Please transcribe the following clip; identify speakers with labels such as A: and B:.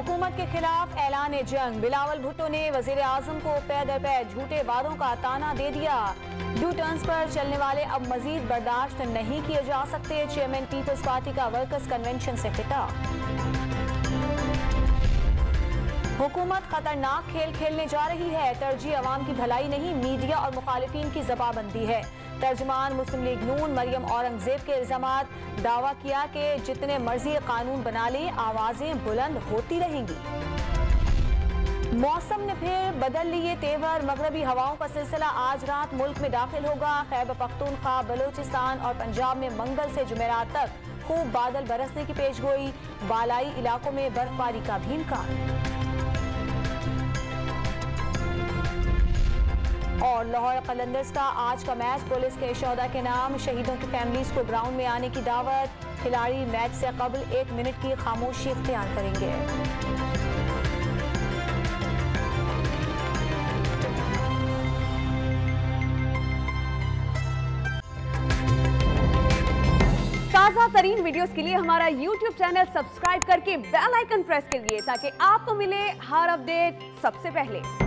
A: हुकूमत के खिलाफ ऐलान जंग। बिलावल भुट्टो ने वजीर आजम को पै दर पै झूठे वादों का ताना दे दिया। यू टर्न्स पर चलने वाले अब मजीद बर्दाश्त नहीं किए जा सकते। चेयरमैन पीपल्स पार्टी का वर्कर्स कन्वेंशन से खिताब। हुकूमत खतरनाक खेल खेलने जा रही है। तरजीह अवाम की भलाई नहीं, मीडिया और मुखालिफिन की जबाबंदी है। तर्जमान मुस्लिम लीग नून मरियम औरंगजेब के इल्जामात। दावा किया कि जितने मर्जी कानून बना ले, आवाजें बुलंद होती रहेंगी। मौसम ने फिर बदल लिए तेवर। मगरबी हवाओं का सिलसिला आज रात मुल्क में दाखिल होगा। खैबर पख्तूनख्वा, बलोचिस्तान और पंजाब में मंगल से जुमेरात तक खूब बादल बरसने की पेशगोई। बालाई इलाकों में बर्फबारी का भी इम्कान। और लाहौर कलंदर्स का आज का मैच पुलिस के शोहदा के नाम। शहीदों की फैमिलीज को ग्राउंड में आने की दावत। खिलाड़ी मैच से कबल 1 मिनट की खामोशी इख्तियार करेंगे।
B: ताज़ा तरीन वीडियोस के लिए हमारा YouTube चैनल सब्सक्राइब करके बेल आइकन प्रेस करिए ताकि आपको मिले हर अपडेट सबसे पहले।